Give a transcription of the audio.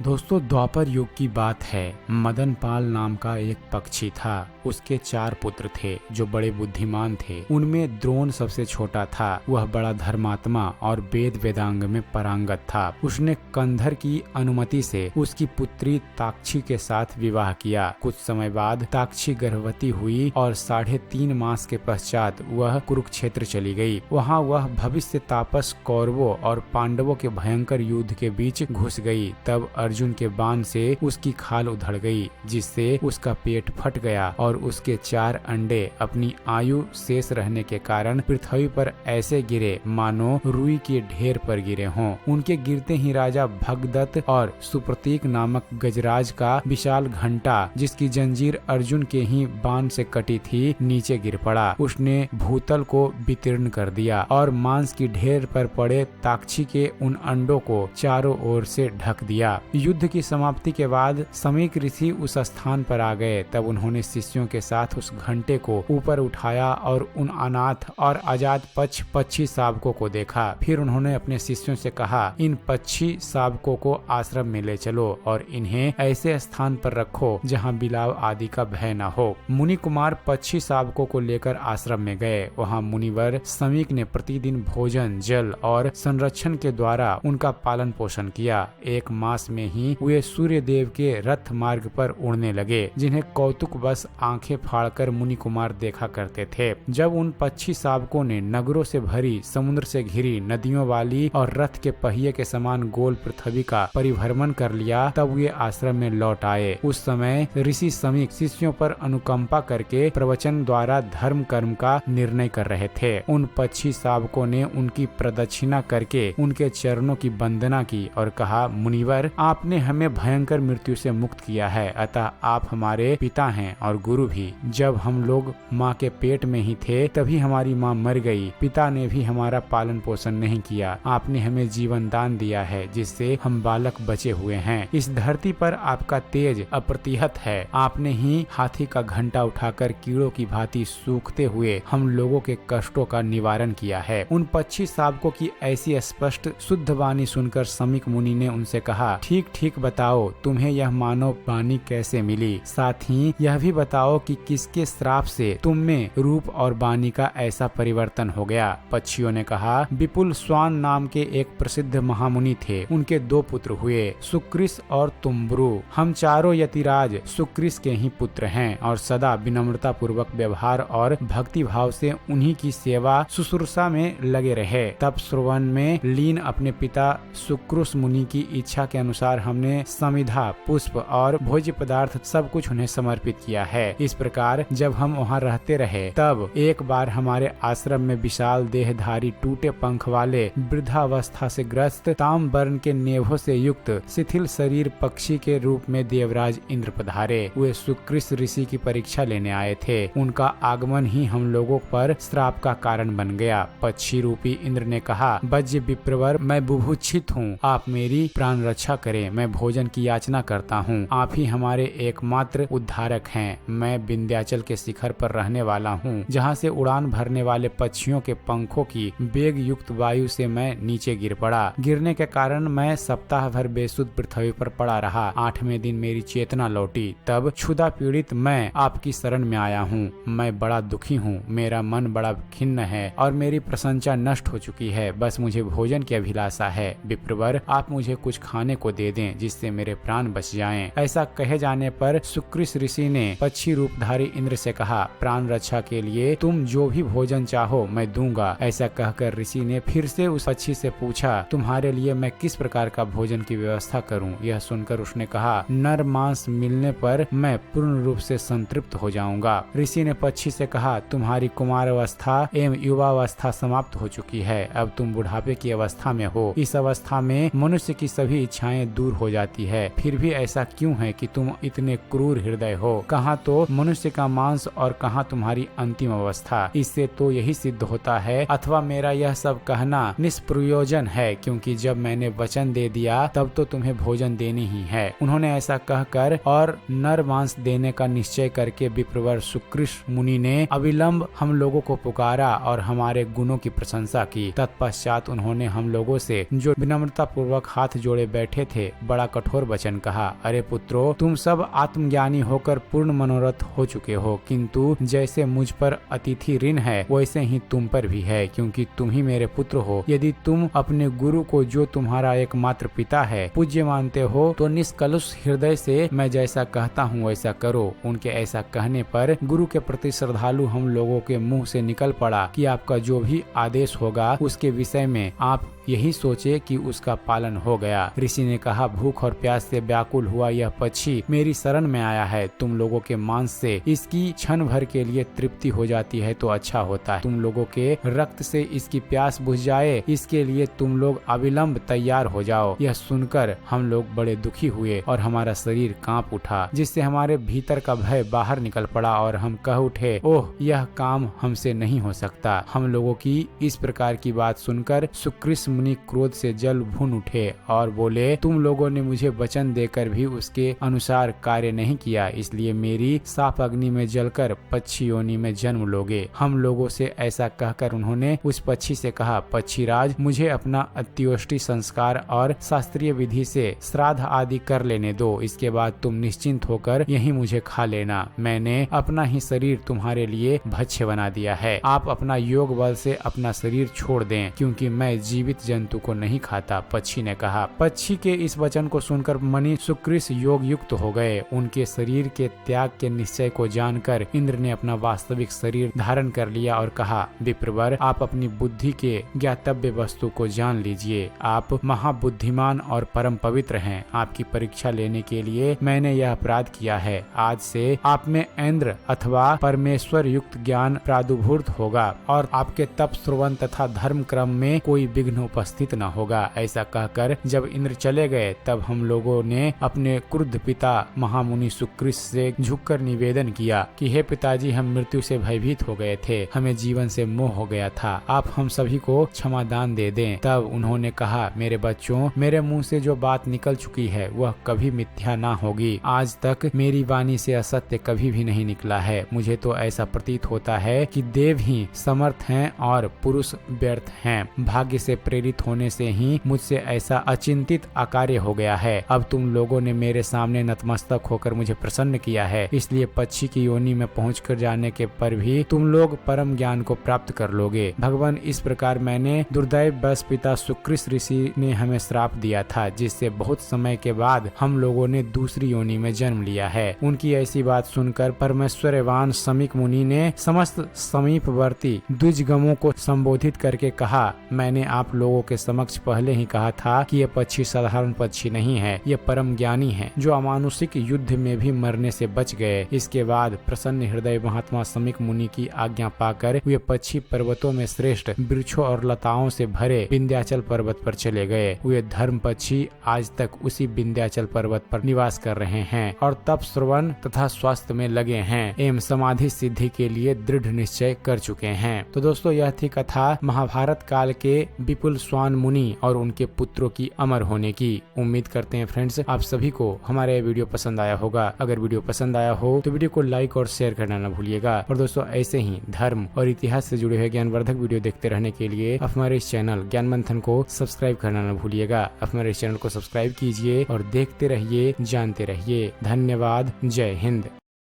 दोस्तों, द्वापर युग की बात है। मदनपाल नाम का एक पक्षी था। उसके 4 पुत्र थे जो बड़े बुद्धिमान थे। उनमें द्रोण सबसे छोटा था। वह बड़ा धर्मात्मा और वेद वेदांग में पारंगत था। उसने कंधर की अनुमति से उसकी पुत्री ताक्षी के साथ विवाह किया। कुछ समय बाद ताक्षी गर्भवती हुई और 3.5 मास के पश्चात वह कुरुक्षेत्र चली गई। वहाँ वह भविष्य तापस कौरवों और पांडवों के भयंकर युद्ध के बीच घुस गई। तब अर्जुन के बाण से उसकी खाल उधड़ गई, जिससे उसका पेट फट गया और उसके 4 अंडे अपनी आयु शेष रहने के कारण पृथ्वी पर ऐसे गिरे मानो रुई के ढेर पर गिरे हों। उनके गिरते ही राजा भगदत्त और सुप्रतीक नामक गजराज का विशाल घंटा, जिसकी जंजीर अर्जुन के ही बाण से कटी थी, नीचे गिर पड़ा। उसने भूतल को वितीर्ण कर दिया और मांस की ढेर पर पड़े ताक्षी के उन अंडों को चारों ओर से ढक दिया। युद्ध की समाप्ति के बाद समीक ऋषि उस स्थान पर आ गए। तब उन्होंने शिष्यों के साथ उस घंटे को ऊपर उठाया और उन अनाथ और आजाद पक्षी शावकों को देखा। फिर उन्होंने अपने शिष्यों से कहा, इन पक्षी शावकों को आश्रम में ले चलो और इन्हें ऐसे स्थान पर रखो जहाँ बिलाव आदि का भय न हो। मुनि कुमार पक्षी शावकों को लेकर आश्रम में गए। वहाँ मुनिवर समीक ने प्रतिदिन भोजन, जल और संरक्षण के द्वारा उनका पालन पोषण किया। 1 मास में ही वे सूर्य देव के रथ मार्ग पर उड़ने लगे, जिन्हें कौतुक बस आंखें फाड़कर मुनि कुमार देखा करते थे। जब उन पक्षी शावकों ने नगरों से भरी, समुद्र से घिरी, नदियों वाली और रथ के पहिए के समान गोल पृथ्वी का परिभ्रमण कर लिया, तब वे आश्रम में लौट आए। उस समय ऋषि समीक शिष्यों पर अनुकंपा करके प्रवचन द्वारा धर्म कर्म का निर्णय कर रहे थे। उन पक्षी शावकों ने उनकी प्रदक्षिणा करके उनके चरणों की वंदना की और कहा, मुनिवर, आपने हमें भयंकर मृत्यु से मुक्त किया है, अतः आप हमारे पिता हैं और गुरु भी। जब हम लोग माँ के पेट में ही थे तभी हमारी माँ मर गई। पिता ने भी हमारा पालन पोषण नहीं किया। आपने हमें जीवन दान दिया है, जिससे हम बालक बचे हुए हैं। इस धरती पर आपका तेज अप्रतिहत है। आपने ही हाथी का घंटा उठाकर कीड़ों की भांति सूखते हुए हम लोगों के कष्टों का निवारण किया है। उन पक्षी शावकों की ऐसी स्पष्ट शुद्ध वाणी सुनकर समीक मुनि ने उनसे कहा, ठीक ठीक बताओ, तुम्हें यह मानव वाणी कैसे मिली? साथ ही यह भी बताओ कि किसके श्राप से तुम में रूप और वाणी का ऐसा परिवर्तन हो गया? पक्षियों ने कहा, विपुल स्वान नाम के एक प्रसिद्ध महामुनि थे। उनके 2 पुत्र हुए, सुक्रिस और तुम्ब्रु। हम चारों यतिराज सुक्रिस के ही पुत्र हैं और सदा विनम्रता पूर्वक व्यवहार और भक्ति भाव से उन्हीं की सेवा शुश्रूषा में लगे रहे। तब श्रवण में लीन अपने पिता सुक्रुस मुनि की इच्छा के अनुसार हमने समिधा, पुष्प और भोज्य पदार्थ सब कुछ उन्हें समर्पित किया है। इस प्रकार जब हम वहाँ रहते रहे, तब एक बार हमारे आश्रम में विशाल देहधारी, टूटे पंख वाले, वृद्धावस्था से ग्रस्त, ताम वर्ण के नेभों से युक्त शिथिल शरीर पक्षी के रूप में देवराज इंद्र पधारे। वे सुक्रिस ऋषि की परीक्षा लेने आए थे। उनका आगमन ही हम लोगों पर श्राप का कारण बन गया। पक्षी रूपी इंद्र ने कहा, वज्य विप्रवर, मैं बुभुक्षित हूँ, आप मेरी प्राण रक्षा करें। मैं भोजन की याचना करता हूँ। आप ही हमारे एकमात्र उद्धारक हैं। मैं विंध्याचल के शिखर पर रहने वाला हूँ, जहाँ से उड़ान भरने वाले पक्षियों के पंखों की वेग युक्त वायु से मैं नीचे गिर पड़ा। गिरने के कारण मैं सप्ताह भर बेसुध पृथ्वी पर पड़ा रहा। 8वें दिन मेरी चेतना लौटी। तब क्षुधा पीड़ित मैं आपकी शरण में आया हूँ। मैं बड़ा दुखी हूँ। मेरा मन बड़ा खिन्न है और मेरी प्रशंसा नष्ट हो चुकी है। बस मुझे भोजन की अभिलाषा है। विप्रवर, आप मुझे कुछ खाने को दे दें, जिससे मेरे प्राण बच जाएं। ऐसा कहे जाने पर सुक्रिस ऋषि ने पक्षी रूपधारी इंद्र से कहा, प्राण रक्षा के लिए तुम जो भी भोजन चाहो मैं दूंगा। ऐसा कहकर ऋषि ने फिर से उस पक्षी से पूछा, तुम्हारे लिए मैं किस प्रकार का भोजन की व्यवस्था करूं? यह सुनकर उसने कहा, नर मांस मिलने पर मैं पूर्ण रूप से संतृप्त हो जाऊंगा। ऋषि ने पक्षी से कहा, तुम्हारी कुमार अवस्था एवं युवावस्था समाप्त हो चुकी है। अब तुम बुढ़ापे की अवस्था में हो। इस अवस्था में मनुष्य की सभी इच्छाएं दूर हो जाती है। फिर भी ऐसा क्यों है कि तुम इतने क्रूर हृदय हो? कहाँ तो मनुष्य का मांस और कहाँ तुम्हारी अंतिम अवस्था? इससे तो यही सिद्ध होता है, अथवा मेरा यह सब कहना निष्प्रयोजन है, क्योंकि जब मैंने वचन दे दिया तब तो तुम्हें भोजन देनी ही है। उन्होंने ऐसा कहकर और नर मांस देने का निश्चय करके विप्रवर सुक्रिस मुनि ने अविलंब हम लोगों को पुकारा और हमारे गुणों की प्रशंसा की। तत्पश्चात उन्होंने हम लोगों से, जो विनम्रता पूर्वक हाथ जोड़े बैठे थे, बड़ा कठोर वचन कहा, अरे पुत्रो, तुम सब आत्मज्ञानी होकर पूर्ण मनोरथ हो चुके हो, किंतु जैसे मुझ पर अतिथि ऋण है वैसे ही तुम पर भी है, क्योंकि तुम ही मेरे पुत्र हो। यदि तुम अपने गुरु को, जो तुम्हारा एकमात्र पिता है, पूज्य मानते हो तो निष्कलुष हृदय से मैं जैसा कहता हूँ वैसा करो। उनके ऐसा कहने पर गुरु के प्रति श्रद्धालु हम लोगों के मुंह से निकल पड़ा कि आपका जो भी आदेश होगा उसके विषय में आप यही सोचे कि उसका पालन हो गया। ऋषि ने कहा, भूख और प्यास से व्याकुल हुआ यह पक्षी मेरी शरण में आया है। तुम लोगों के मांस से इसकी क्षण भर के लिए तृप्ति हो जाती है तो अच्छा होता है। तुम लोगों के रक्त से इसकी प्यास बुझ जाए, इसके लिए तुम लोग अविलंब तैयार हो जाओ। यह सुनकर हम लोग बड़े दुखी हुए और हमारा शरीर कांप उठा, जिससे हमारे भीतर का भय बाहर निकल पड़ा और हम कह उठे, ओह, यह काम हमसे नहीं हो सकता। हम लोगों की इस प्रकार की बात सुनकर सुकृत मुनि क्रोध से जल भून उठे और बोले, तुम लोगों ने मुझे वचन देकर भी उसके अनुसार कार्य नहीं किया, इसलिए मेरी साफ अग्नि में जलकर पक्षी योनि में जन्म लोगे। हम लोगों से ऐसा कहकर उन्होंने उस पक्षी से कहा, पक्षीराज, मुझे अपना अंत्योष्टि संस्कार और शास्त्रीय विधि से श्राद्ध आदि कर लेने दो। इसके बाद तुम निश्चिंत होकर यहीं मुझे खा लेना। मैंने अपना ही शरीर तुम्हारे लिए भक्ष्य बना दिया है। आप अपना योग बल से अपना शरीर छोड़ दें, क्योंकि मैं जीवित जंतु को नहीं खाता। पक्षी ने कहा। पक्षी के इस वचन को सुनकर मुनि सुकृत योग युक्त हो गए। उनके शरीर के त्याग के निश्चय को जानकर इंद्र ने अपना वास्तविक शरीर धारण कर लिया और कहा, विप्रवर, आप अपनी बुद्धि के ज्ञातव्य वस्तु को जान लीजिए। आप महाबुद्धिमान और परम पवित्र हैं। आपकी परीक्षा लेने के लिए मैंने यह अपराध किया है। आज से आप में इंद्र अथवा परमेश्वर युक्त ज्ञान प्रादुर्भूत होगा और आपके तप, श्रवण तथा धर्म क्रम में कोई विघ्न उपस्थित न होगा। ऐसा कहकर जब इंद्र चले गए तब हम लोगों ने अपने क्रुद्ध पिता महामुनि सुकृत से झुककर निवेदन किया कि हे पिताजी, हम मृत्यु से भयभीत हो गए थे, हमें जीवन से मोह हो गया था, आप हम सभी को क्षमा दान दे दें। तब उन्होंने कहा, मेरे बच्चों, मेरे मुंह से जो बात निकल चुकी है वह कभी मिथ्या ना होगी। आज तक मेरी वाणी से असत्य कभी भी नहीं निकला है। मुझे तो ऐसा प्रतीत होता है कि देव ही समर्थ हैं और पुरुष व्यर्थ हैं। भाग्य से प्रेरित होने से ही मुझसे ऐसा अचिंतित अकार्य हो गया है। अब तुम लोगों ने मेरे सामने नतमस्तक होकर मुझे प्रसन्न किया है, इसलिए पक्षी की योनि में पहुंचकर जाने के पर भी तुम लोग परम ज्ञान को प्राप्त कर लोगे। भगवान, इस प्रकार मैंने दुर्दैव बस पिता सुकृत ऋषि ने हमें श्राप दिया था, जिससे बहुत समय के बाद हम लोगों ने दूसरी योनि में जन्म लिया है। उनकी ऐसी बात सुनकर परमेश्वरवान समीक मुनि ने समस्त समीपवर्ती द्विजगमों को संबोधित करके कहा, मैंने आप लोगों के समक्ष पहले ही कहा था कि यह पक्षी साधारण पक्षी नहीं है, यह परम ज्ञानी है, जो अमानुषिक युद्ध में भी मरने से बच गए। इसके बाद प्रसन्न हृदय महात्मा समीक मुनि की आज्ञा पाकर वे पक्षी पर्वतों में श्रेष्ठ वृक्षों और लताओं से भरे विंध्याचल पर्वत पर चले गए। वे धर्म पक्षी आज तक उसी विंध्याचल पर्वत पर निवास कर रहे हैं और तप, श्रवण तथा स्वास्थ्य में लगे हैं एवं समाधि सिद्धि के लिए दृढ़ निश्चय कर चुके हैं। तो दोस्तों, यह थी कथा महाभारत काल के विपुल स्वान मुनि और उनके पुत्रों की अमर होने की। उम्मीद करते हैं फ्रेंड्स, आप सभी को हमारा ये वीडियो पसंद आया होगा। अगर वीडियो पसंद आया हो तो वीडियो को लाइक और शेयर करना न भूलिएगा। और दोस्तों, ऐसे ही धर्म और इतिहास से जुड़े हुए ज्ञानवर्धक वीडियो देखते रहने के लिए हमारे इस चैनल ज्ञान मंथन को सब्सक्राइब करना न भूलिएगा। हमारे इस चैनल को सब्सक्राइब कीजिए और देखते रहिए, जानते रहिए। धन्यवाद। जय हिंद।